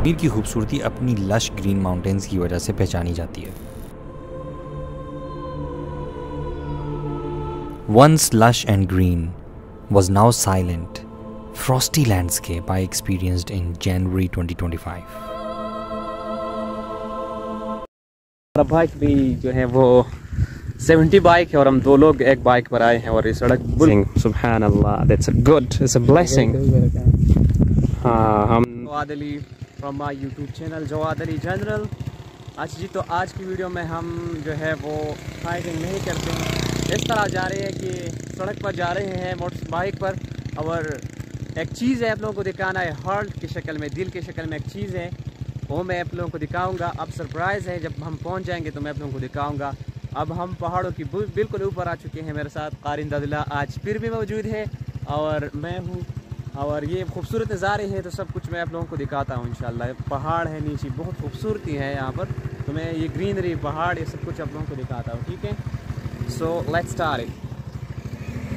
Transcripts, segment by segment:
कश्मीर की खूबसूरती अपनी लश ग्रीन माउंटेन्स की वजह से पहचानी जाती है। Once lush and green was now silent, frosty landscape I experienced in January 2025. हमारा बाइक भी जो है वो 70 बाइक है और हम दो लोग एक बाइक पर आए हैं और ये सड़क सुभान अल्लाह, that's a good, it's a blessing. हाँ, हम Jawad Ali from my YouTube channel Jawad Ali general. आज की वीडियो में हम जो है वो हाइकिंग नहीं करते हैं, इस तरह जा रहे हैं कि सड़क पर जा रहे हैं मोटर बाइक पर, और एक चीज़ है आप लोगों को दिखाना है, हार्ट की शक्ल में, दिल की शक्ल में एक चीज़ है, वो मैं आप लोगों को दिखाऊंगा। अब सरप्राइज़ है, जब हम पहुंच जाएंगे तो मैं आप लोगों को दिखाऊंगा। अब हम पहाड़ों की बिल्कुल ऊपर आ चुके हैं। मेरे साथ कारिन दादुल्ला आज फिर भी मौजूद है और मैं हूँ, और ये खूबसूरत नज़ारे हैं तो सब कुछ मैं आप लोगों को दिखाता हूँ इंशाल्लाह। पहाड़ है नीचे, बहुत खूबसूरती है यहाँ पर, तो मैं ये ग्रीनरी, पहाड़, ये सब कुछ आप लोगों को दिखाता हूँ, ठीक है। So let's start it.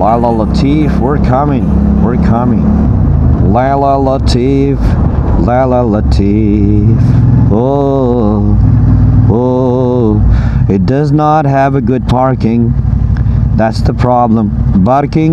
Laila Latif, we're coming. Laila Latif, Laila Latif. Oh, it does not have a good parking. That's the problem. Parking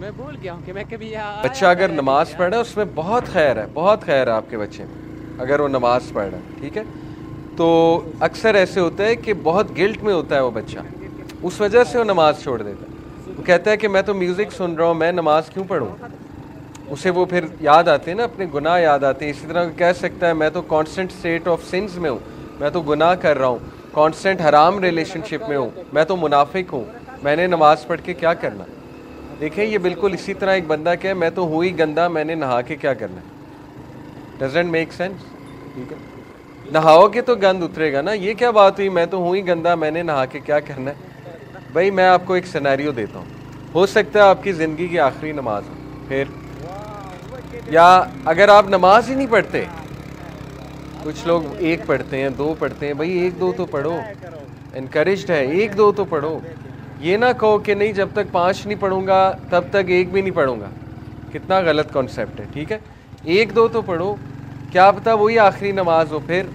मैं भूल गया हूँ कि मैं कभी यहाँ बच्चा अगर नमाज पढ़े उसमें बहुत खैर है, बहुत खैर है आपके बच्चे में, अगर वो नमाज पढ़ रहा है, ठीक है। तो अक्सर ऐसे होता है कि बहुत गिल्ट में होता है वो बच्चा, उस वजह से वो नमाज छोड़ देता है। वो कहता है कि मैं तो म्यूज़िक सुन रहा हूँ, मैं नमाज क्यों पढ़ूँ। उसे वो फिर याद आते हैं ना, अपने गुनाह याद आते हैं। इसी तरह कह सकता है मैं तो कांस्टेंट स्टेट ऑफ सिंस में हूँ, मैं तो गुनाह कर रहा हूँ, कांस्टेंट हराम रिलेशनशिप में हूँ, मैं तो मुनाफिक हूँ, मैंने नमाज पढ़ के क्या करना। देखें, ये बिल्कुल इसी तरह एक बंदा कहे मैं तो हुई गंदा, मैंने नहा के क्या करना। डजंट मेक सेंस, ठीक है। नहाओगे तो गंद उतरेगा ना, ये क्या बात हुई मैं तो हुई गंदा, मैंने नहा के क्या करना है। भाई मैं आपको एक सिनेरियो देता हूँ, हो सकता है आपकी ज़िंदगी की आखिरी नमाज हो, फिर या अगर आप नमाज ही नहीं पढ़ते, कुछ लोग एक पढ़ते हैं, दो पढ़ते हैं, भाई एक दो तो पढ़ो, इनकरेज्ड है, एक दो तो पढ़ो। ये ना कहो कि नहीं जब तक 5 नहीं पढ़ूंगा तब तक एक भी नहीं पढ़ूंगा, कितना गलत कॉन्सेप्ट है, ठीक है। एक दो तो पढ़ो, क्या पता वही आखिरी नमाज हो फिर,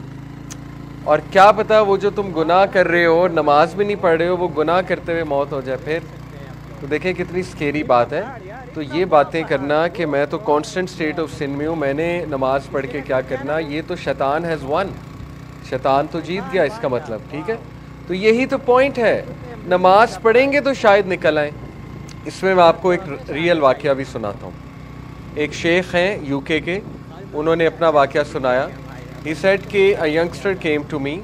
और क्या पता वो जो तुम गुनाह कर रहे हो, नमाज भी नहीं पढ़ रहे हो, वो गुनाह करते हुए मौत हो जाए फिर। तो देखें कितनी स्केरी बात है। तो ये बातें करना कि मैं तो कांस्टेंट स्टेट ऑफ सिन में हूँ, मैंने नमाज पढ़ के क्या करना, ये तो शैतान हैज़ वन, शैतान तो जीत गया इसका मतलब, ठीक है। तो यही तो पॉइंट है, नमाज पढ़ेंगे तो शायद निकल आए। इसमें मैं आपको एक रियल वाक़या भी सुनाता हूँ। एक शेख हैं यूके के, उन्होंने अपना वाक़या सुनाया। ही सेड कि a youngster came to me,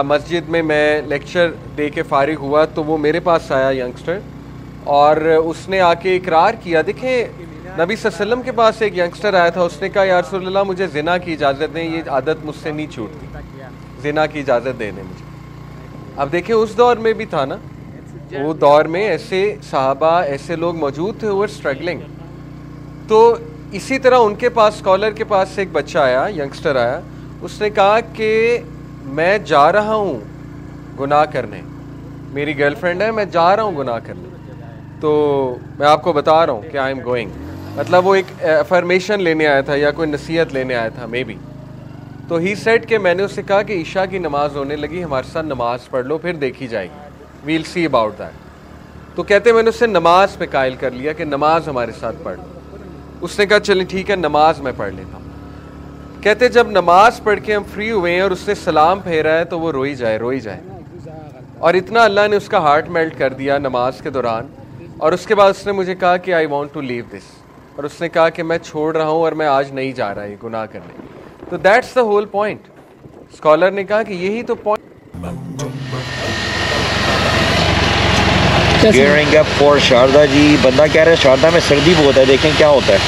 मस्जिद में मैं लेक्चर दे के फ़ारिग हुआ तो वो मेरे पास आया यंगस्टर, और उसने आके इकरार किया। देखें, नबी सल्लल्लाहु के पास एक यंगस्टर आया था, उसने कहा या रसूलल्लाह मुझे ज़िना की इजाज़त दें, ये आदत मुझसे नहीं छूटती, ज़िना की इजाज़त दे दें मुझे। अब देखें उस दौर में भी था ना, वो दौर में ऐसे सहाबा, ऐसे लोग मौजूद थे, वो स्ट्रगलिंग। तो इसी तरह उनके पास, स्कॉलर के पास एक बच्चा आया, यंगस्टर आया, उसने कहा कि मैं जा रहा हूँ गुनाह करने, मेरी गर्लफ्रेंड है, मैं जा रहा हूँ गुनाह करने, तो मैं आपको बता रहा हूँ कि आई एम गोइंग। मतलब वो एक अफर्मेशन लेने आया था या कोई नसीहत लेने आया था मे बी। तो ही सेड कि मैंने उससे कहा कि ईशा की नमाज़ होने लगी, हमारे साथ नमाज़ पढ़ लो, फिर देखी जाएगी, वील सी अबाउट दैट। तो कहते मैंने उससे नमाज पे कायल कर लिया कि नमाज हमारे साथ पढ़ लो। उसने कहा चलें ठीक है, नमाज मैं पढ़ लेता हूँ। कहते जब नमाज पढ़ के हम फ्री हुए हैं और उसने सलाम फेरा है तो वो रोई जाए। और इतना अल्लाह ने उसका हार्ट मेल्ट कर दिया नमाज के दौरान। और उसके बाद उसने मुझे कहा कि I want to leave this, और उसने कहा कि मैं छोड़ रहा हूँ और मैं आज नहीं जा रहा ये गुनाह करने। तो that's the whole point. Scholar ने कहा कि यही तो point. Gearing up for Sharda ji. बंदा कह रहा है शारदा में सर्दी बहुत है, देखें क्या होता है।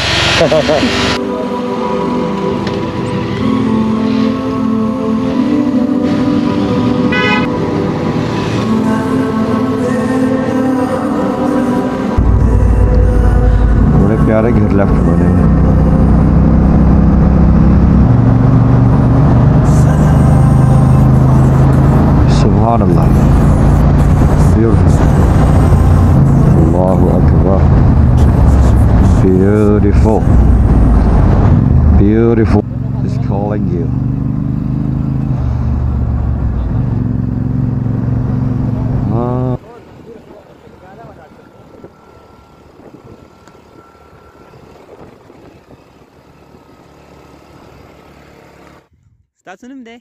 बड़े प्यारे घर लेफ्ट बने हैं। सुभान अल्लाह, Allahu Akbar, beautiful, beautiful is calling you. Staat ze hem daar?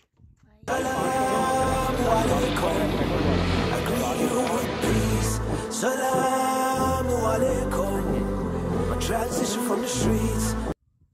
Salamu alaikum. My transition from the streets.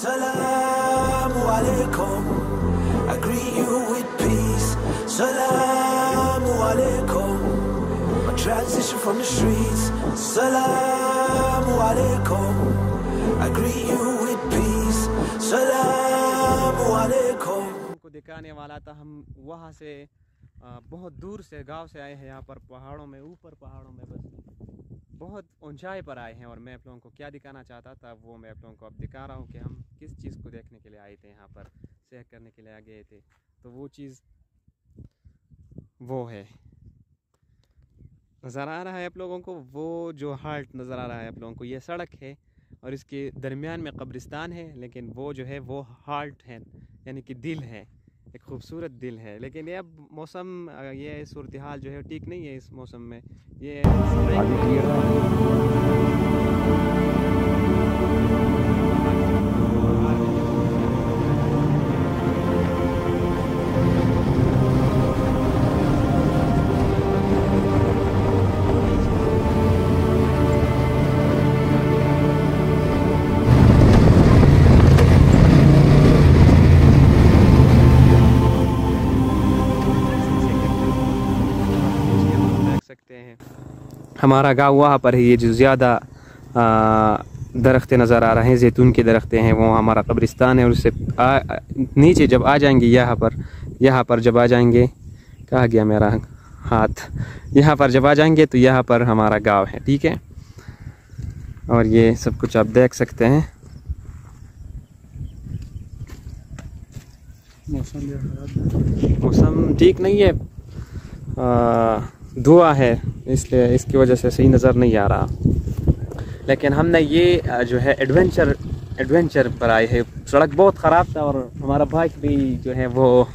Salamu alaikum. I greet you with peace. Salamu alaikum. My transition from the streets. Salamu alaikum. I greet you with peace. Salamu alaikum. को दिखाने वाला था। हम वहाँ से बहुत दूर से गांव से आए हैं यहाँ पर पहाड़ों में, ऊपर पहाड़ों में बस बहुत ऊंचाई पर आए हैं। और मैं आप लोगों को क्या दिखाना चाहता था वो मैं आप लोगों को अब दिखा रहा हूँ कि हम किस चीज़ को देखने के लिए आए थे, यहाँ पर सैर करने के लिए आ गए थे। तो वो चीज़ वो है, नज़र आ रहा है आप लोगों को, वो जो हाल्ट नज़र आ रहा है आप लोगों को, ये सड़क है और इसके दरमियान में कब्रिस्तान है, लेकिन वो जो है वो हाल्ट है, यानी कि दिल है, एक खूबसूरत दिल है। लेकिन ये अब मौसम, ये सूरत हाल जो है ठीक नहीं है इस मौसम में। ये हमारा गांव वहाँ पर है। ये जो ज़्यादा दरख्तें नज़र आ रहे हैं, जैतून के दरख्तें हैं, वो हमारा कब्रिस्तान है। और उससे नीचे जब आ जाएंगे, यहाँ पर जब आ जाएंगे, कहाँ गया मेरा हाथ, यहाँ पर जब आ जाएंगे तो यहाँ पर हमारा गांव है, ठीक है। और ये सब कुछ आप देख सकते हैं। मौसम ठीक नहीं है, धुआं है, इसलिए इसकी वजह से सही नज़र नहीं आ रहा। लेकिन हमने ये जो है एडवेंचर पर आए हैं। सड़क बहुत ख़राब था और हमारा बाइक भी जो है वो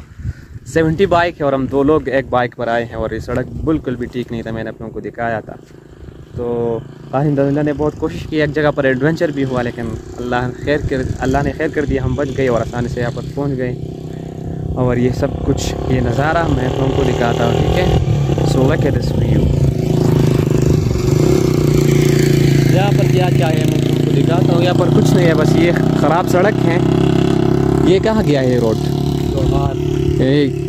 70 बाइक है और हम 2 लोग एक बाइक पर आए हैं और ये सड़क बिल्कुल भी ठीक नहीं था, मैंने आप लोगों को दिखाया था। तो अल्लाह ने बहुत कोशिश की, एक जगह पर एडवेंचर भी हुआ, लेकिन अल्लाह ने खैर कर दिया, हम बच गए और आसानी से यहाँ पर पहुँच गए। और ये सब कुछ ये नज़ारा मैं आप लोगों को दिखाता हूँ, ठीक है। So look at this view। यहाँ पर क्या है मैं आपको दिखाता हूँ। यहाँ पर कुछ नहीं है, बस ये ख़राब सड़क है। ये कहाँ गया है रोड,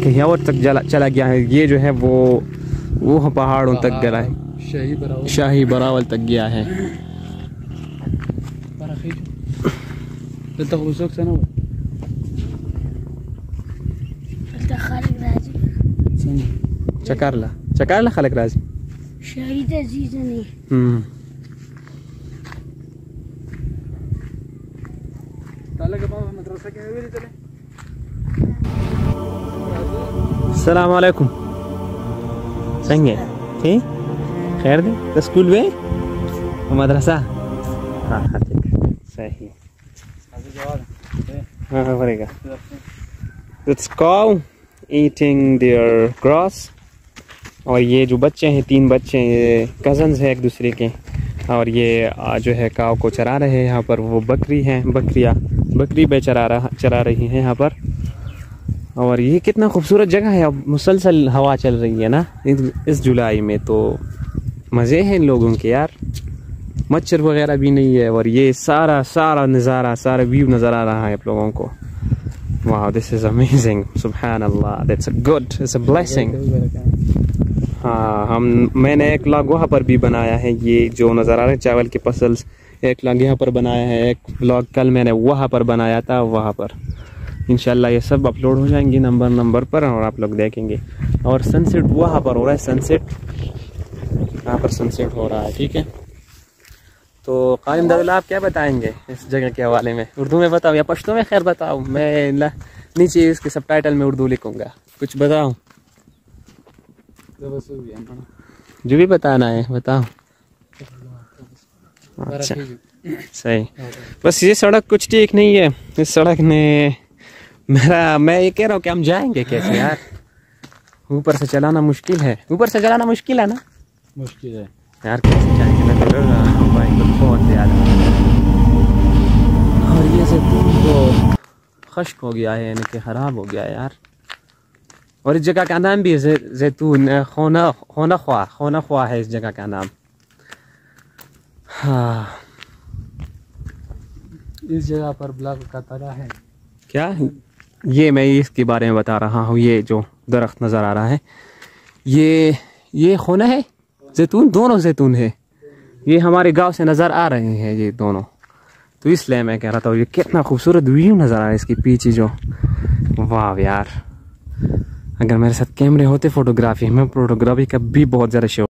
कहीं और तक चला गया है। ये जो है वो पहाड़ों तक गया है, शाही बरावल तक गया है। चकारला खलक राजी शहीद अजीजनी। अस्सलाम वालेकुम। सही है, ठीक खैर दे तो स्कूल में मदरसा। हाँ ठीक सही। हाँ बनेगा। It's cow eating their grass और ये जो बच्चे हैं 3 बच्चे हैं, ये कज़न्स हैं एक दूसरे के। और ये जो है काव को चरा रहे हैं यहाँ पर। वो बकरी हैं, बकरी पे चरा रही हैं यहाँ पर। और ये कितना खूबसूरत जगह है। अब मुसलसल हवा चल रही है ना इस जुलाई में, तो मज़े हैं इन लोगों के यार। मच्छर वगैरह भी नहीं है। और ये सारा नज़ारा, सारा व्यू नज़र आ रहा है आप लोगों को। वाह, this is amazing, Subhan Allah, that's a good, it's a blessing. हाँ, मैंने एक व्लॉग वहाँ पर भी बनाया है, ये जो नज़र आ रहा है चावल के पसल्स। एक व्लॉग यहाँ पर बनाया है, एक व्लॉग कल मैंने वहाँ पर बनाया था, वहाँ पर। इंशाल्लाह ये सब अपलोड हो जाएंगे नंबर पर, और आप लोग देखेंगे। और सनसेट वहाँ पर हो रहा है, सनसेट यहाँ पर सनसेट हो रहा है, ठीक है। तो कायम दौला, आप क्या बताएंगे इस जगह के हवाले में? उर्दू में बताओ या पश्तो में? खैर बताओ, मैं नीचे इसके सबटाइटल में उर्दू लिखूँगा। कुछ बताओ, जो भी बताना है बताओ। अच्छा, सही। बस ये सड़क कुछ ठीक नहीं है। इस सड़क ने मैं ये कह रहा हूँ कि हम जाएंगे कैसे यार? ऊपर से चलाना मुश्किल है। ऊपर से चलाना मुश्किल है ना? मुश्किल है यार, कैसे जाएंगे? मैं तो डर रहा हूँ भाई, बहुत ज़्यादा। और ये जैतून तो खुश्क हो गया है, यानी कि ख़राब हो गया है यार। और इस जगह का नाम भी जैतून खोना ख्वा है इस जगह का नाम। हाँ, इस जगह पर ब्लॉक का तरह है क्या? ये मैं इसके बारे में बता रहा हूँ। ये जो दरख्त नज़र आ रहा है, ये खोना है, जैतून, दोनों जैतून है। ये हमारे गांव से नज़र आ रहे हैं ये दोनों, तो इसलिए मैं कह रहा था। ये कितना खूबसूरत व्यू नज़र आ रहा है इसके पीछे जो। वाह यार, अगर मेरे साथ कैमरे होते फोटोग्राफी का भी बहुत ज़्यादा शौक